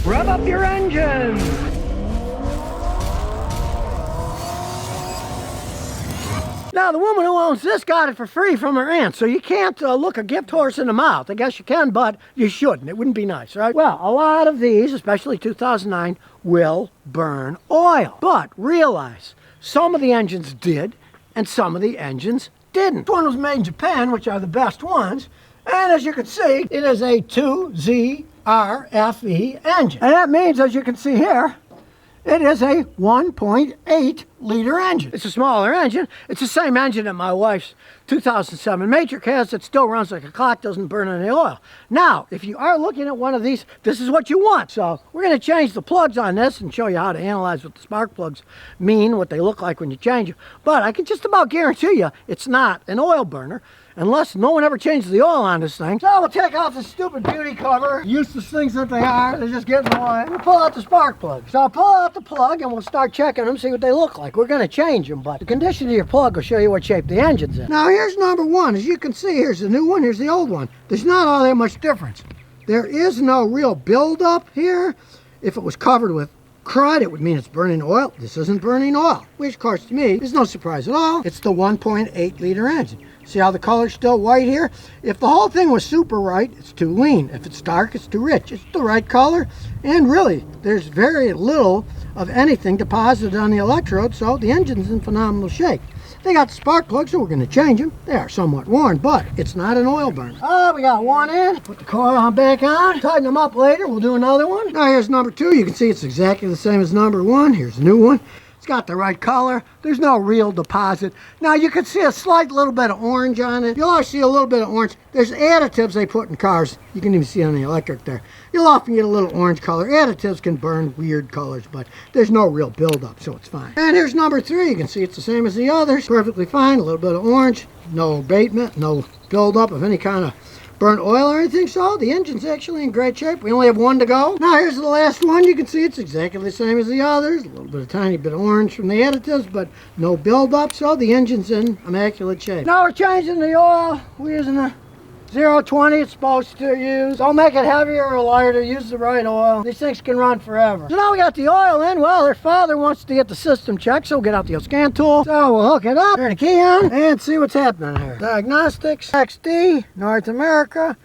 Rev up your engines! Now, the woman who owns this got it for free from her aunt, so you can't look a gift horse in the mouth. I guess you can, but you shouldn't. It wouldn't be nice, right? Well, a lot of these, especially 2009, will burn oil. But realize, some of the engines did, and some of the engines didn't. This one was made in Japan, which are the best ones, and as you can see, it is a 2ZRFE engine. And that means, as you can see here, it is a 1.8 liter engine. It's a smaller engine. It's the same engine that my wife's 2007 Matrix has that still runs like a clock, doesn't burn any oil. Now, if you are looking at one of these, this is what you want. So we're going to change the plugs on this and show you how to analyze what the spark plugs mean, what they look like when you change them. But I can just about guarantee you it's not an oil burner, unless no one ever changes the oil on this thing. So we'll take off the stupid beauty cover, useless things that they are, they just get in the way. We'll pull out the spark plug. So I'll pull out the plug and we'll start checking them, see what they look like. We're going to change them, but the condition of your plug will show you what shape the engine's in. Now here's number one. As you can see, here's the new one, here's the old one. There's not all that much difference. There is no real buildup here. If it was covered with crud, it would mean it's burning oil. This isn't burning oil, which of course to me is no surprise at all. It's the 1.8 liter engine. See how the color's still white here? If the whole thing was super white, it's too lean. If it's dark, it's too rich. It's the right color, and really, there's very little of anything deposited on the electrode, so the engine's in phenomenal shape. They got the spark plugs, so we're going to change them. They are somewhat worn, but it's not an oil burner. Oh, we got one in. Put the coil back on. Tighten them up later. We'll do another one. Now here's number two. You can see it's exactly the same as number one. Here's the new one. It's got the right color. There's no real deposit. Now you can see a slight little bit of orange on it. You'll always see a little bit of orange. There's additives they put in cars. You can even see on the electric there. You'll often get a little orange color. Additives can burn weird colors, but there's no real buildup, so it's fine. And here's number three. You can see it's the same as the others. Perfectly fine. A little bit of orange. No abatement. No buildup of any kind of burnt oil or anything, so the engine's actually in great shape. We only have one to go. Now here's the last one. You can see it's exactly the same as the others. A little bit of tiny bit of orange from the additives, but no buildup, so the engine's in immaculate shape. Now we're changing the oil. We're using a 020 it's supposed to use. Don't make it heavier or lighter. Use the right oil. These things can run forever. So now we got the oil in. Well, their father wants to get the system checked, so we'll get out the scan tool. So we'll hook it up, turn the key on, and see what's happening here. Diagnostics, XD, North America,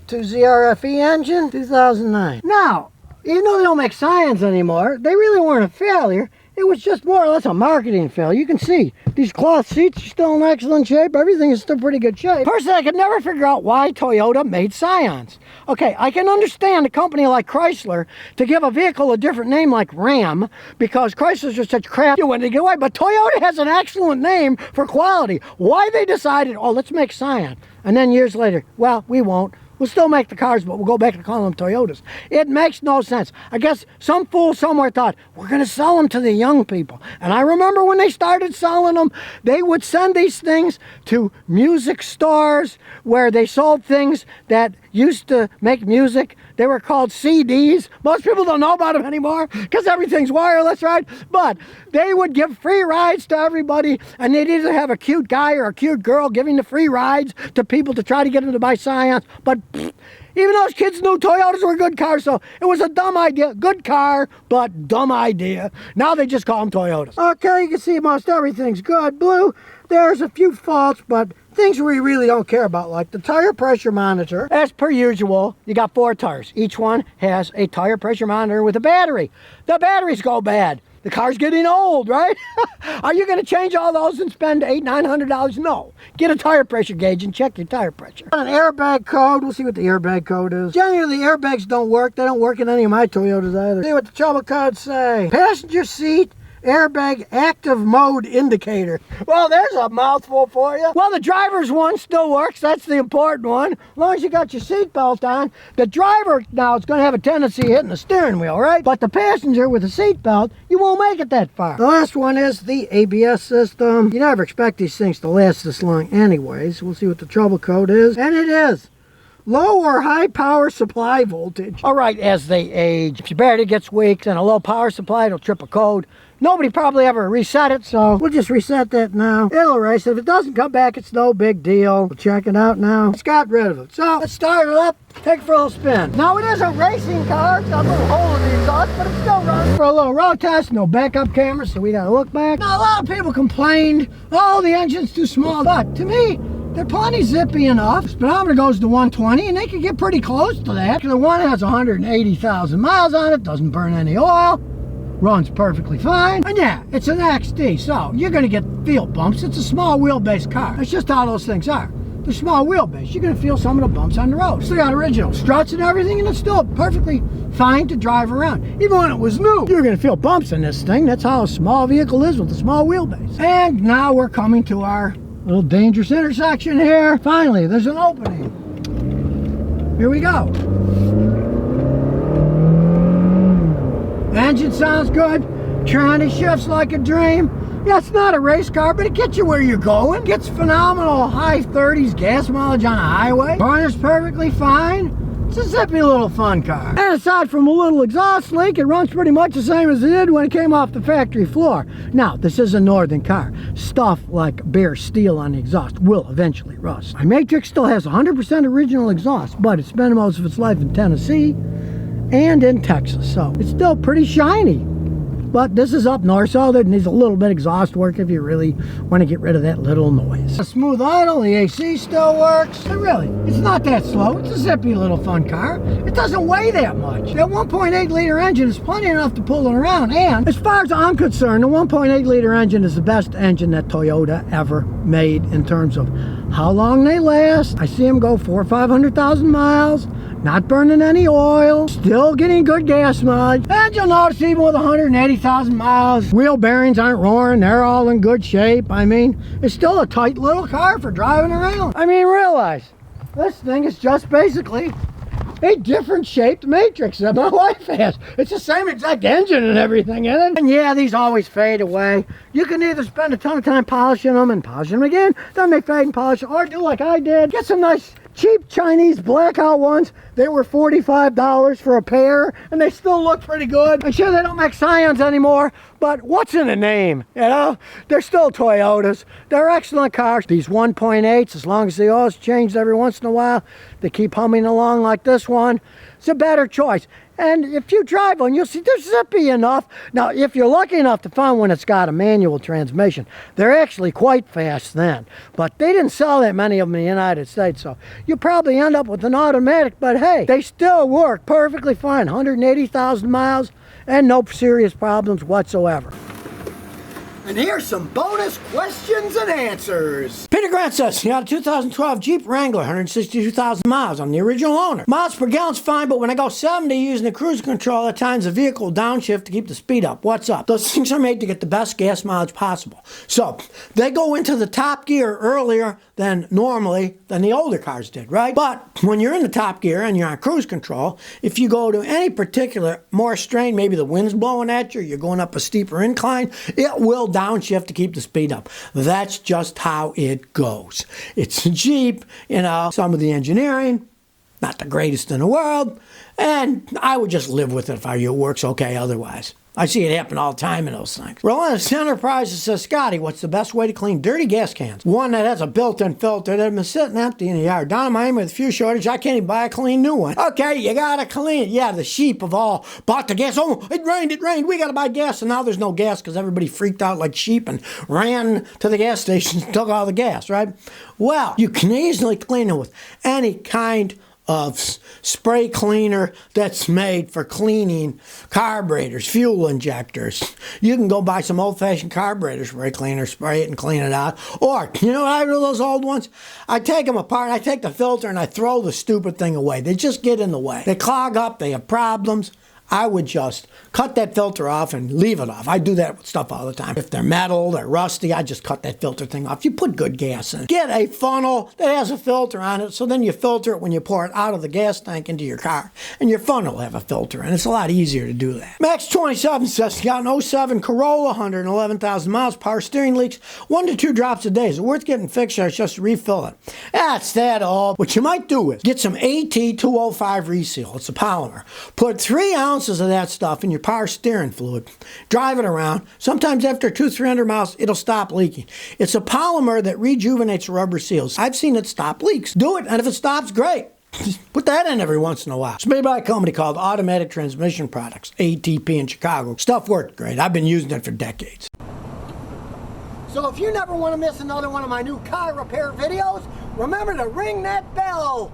2ZRFE engine, 2009. Now, even though they don't make Scions anymore, they really weren't a failure. It was just more or less a marketing failure. You can see these cloth seats are still in excellent shape. Everything is still pretty good shape. Personally, I could never figure out why Toyota made Scions. Okay, I can understand a company like Chrysler to give a vehicle a different name like Ram because Chryslers are such crap when they get away. But Toyota has an excellent name for quality. Why they decided, oh, let's make Scion. And then years later, well, we won't. We'll still make the cars, but we'll go back to calling them Toyotas. It makes no sense. I guess some fool somewhere thought, we're going to sell them to the young people. And I remember when they started selling them, they would send these things to music stores where they sold things that used to make music. They were called CDs. Most people don't know about them anymore because everything's wireless, right? But they would give free rides to everybody, and they'd either have a cute guy or a cute girl giving the free rides to people to try to get them to buy Scions. But even those kids knew Toyotas were good cars, so it was a dumb idea. Good car, but dumb idea. Now they just call them Toyotas. Okay, you can see most everything's good. Blue, there's a few faults, but things we really don't care about, like the tire pressure monitor. As per usual, you got 4 tires. Each one has a tire pressure monitor with a battery. The batteries go bad. The car's getting old, right? Are you going to change all those and spend $800–900? No. Get a tire pressure gauge and check your tire pressure. An airbag code. We'll see what the airbag code is. Generally, the airbags don't work. They don't work in any of my Toyotas either. See what the trouble codes say. Passenger seat airbag active mode indicator. Well, there's a mouthful for you. Well, the driver's one still works. That's the important one. As long as you got your seatbelt on. The driver now is going to have a tendency of hitting the steering wheel, right? But the passenger with a seatbelt, you won't make it that far. The last one is the ABS system. You never expect these things to last this long anyways. We'll see what the trouble code is. And it is low or high power supply voltage. All right, as they age, if your battery gets weak and a low power supply, it'll trip a code. Nobody probably ever reset it, so we'll just reset that now. It'll erase it. If it doesn't come back, it's no big deal. We'll check it out now. It's got rid of it. So let's start it up, take it for a little spin. Now it is a racing car. It's got a little hole in the exhaust, but it still runs for a little road test. No backup camera, so we gotta look back. Now a lot of people complained, oh, the engine's too small, but to me, they're plenty zippy enough. Speedometer goes to 120, and they can get pretty close to that. The one has 180,000 miles on it, doesn't burn any oil, runs perfectly fine. And yeah, it's an XD, so you're gonna get feel bumps. It's a small wheelbase car. That's just how those things are. They're small wheelbase. You're gonna feel some of the bumps on the road. Still got original struts and everything, and it's still perfectly fine to drive around. Even when it was new, you're gonna feel bumps in this thing. That's how a small vehicle is with a small wheelbase. And now we're coming to our little dangerous intersection here. Finally, there's an opening. Here we go. Engine sounds good. Tranny shifts like a dream. Yeah, it's not a race car, but it gets you where you're going. Gets phenomenal high 30s gas mileage on a highway. Burner's perfectly fine. It's a zippy little fun car. And aside from a little exhaust leak, it runs pretty much the same as it did when it came off the factory floor. Now, this is a northern car. Stuff like bare steel on the exhaust will eventually rust. My Matrix still has 100% original exhaust, but it spent most of its life in Tennessee and in Texas, so it's still pretty shiny. But this is up north, so there needs a little bit of exhaust work if you really want to get rid of that little noise. A smooth idle, the AC still works. And really, it's not that slow. It's a zippy little fun car. It doesn't weigh that much. That 1.8 liter engine is plenty enough to pull it around. And as far as I'm concerned, the 1.8 liter engine is the best engine that Toyota ever made in terms of how long they last. I see them go 400,000 or 500,000 miles. Not burning any oil, still getting good gas mileage. And you'll notice even with 180,000 miles, wheel bearings aren't roaring, they're all in good shape. I mean, it's still a tight little car for driving around. I mean, realize, this thing is just basically a different shaped Matrix that my wife has. It's the same exact engine and everything in it. And yeah, these always fade away. You can either spend a ton of time polishing them and polishing them again, then they fade and polish, or do like I did, get some nice cheap Chinese blackout ones. They were $45 for a pair, and they still look pretty good. I'm sure they don't make Scions anymore, but what's in a name, you know? They're still Toyotas. They're excellent cars. These 1.8s, as long as the oil's changed every once in a while, they keep humming along like this one. It's a better choice. And if you drive one, you'll see they're zippy enough. Now, if you're lucky enough to find one that's got a manual transmission, they're actually quite fast then. But they didn't sell that many of them in the United States, so you'll probably end up with an automatic. But hey, they still work perfectly fine. 180,000 miles and no serious problems whatsoever. And here's some bonus questions and answers. Peter Grant says, he got a 2012 Jeep Wrangler, 162,000 miles. I'm the original owner. Miles per gallon's fine, but when I go 70 using the cruise control, at times the vehicle will downshift to keep the speed up. What's up? Those things are made to get the best gas mileage possible. So, they go into the top gear earlier than the older cars did, right? But when you're in the top gear and you're on cruise control, if you go to any particular more strain, maybe the wind's blowing at you, you're going up a steeper incline, it will downshift to keep the speed up. That's just how it goes. It's a Jeep, you know, some of the engineering, not the greatest in the world, and I would just live with it if it works okay otherwise. I see it happen all the time in those things. Relentless Enterprises says, Scotty, what's the best way to clean dirty gas cans? One that has a built-in filter that has been sitting empty in the yard. Down in Miami with a fuel shortage, I can't even buy a clean new one. Okay, you gotta clean it. Yeah, the sheep have all bought the gas. Oh, it rained, we gotta buy gas. And now there's no gas because everybody freaked out like sheep and ran to the gas station and took all the gas, right? Well, you can easily clean it with any kind of spray cleaner that's made for cleaning carburetors, fuel injectors. You can go buy some old-fashioned carburetor spray cleaner, spray it and clean it out. Or, you know what I do with those old ones? I take them apart, I take the filter and I throw the stupid thing away. They just get in the way. They clog up, they have problems. I would just cut that filter off and leave it off. I do that with stuff all the time. If they're metal, they're rusty, I just cut that filter thing off. You put good gas in it. Get a funnel that has a filter on it, so then you filter it when you pour it out of the gas tank into your car. And your funnel will have a filter, and it's a lot easier to do that. Max27 says, got an 07 Corolla, 111,000 miles, power steering leaks, 1 to 2 drops a day. Is it worth getting fixed or just refill it? That's that all. What you might do is get some AT205 reseal. It's a polymer. Put 3 ounces ounces of that stuff in your power steering fluid. Drive it around. Sometimes after 200-300 miles, it'll stop leaking. It's a polymer that rejuvenates rubber seals. I've seen it stop leaks. Do it, and if it stops, great. Just put that in every once in a while. It's made by a company called Automatic Transmission Products, ATP in Chicago. Stuff worked great. I've been using it for decades. So if you never want to miss another one of my new car repair videos, remember to ring that bell.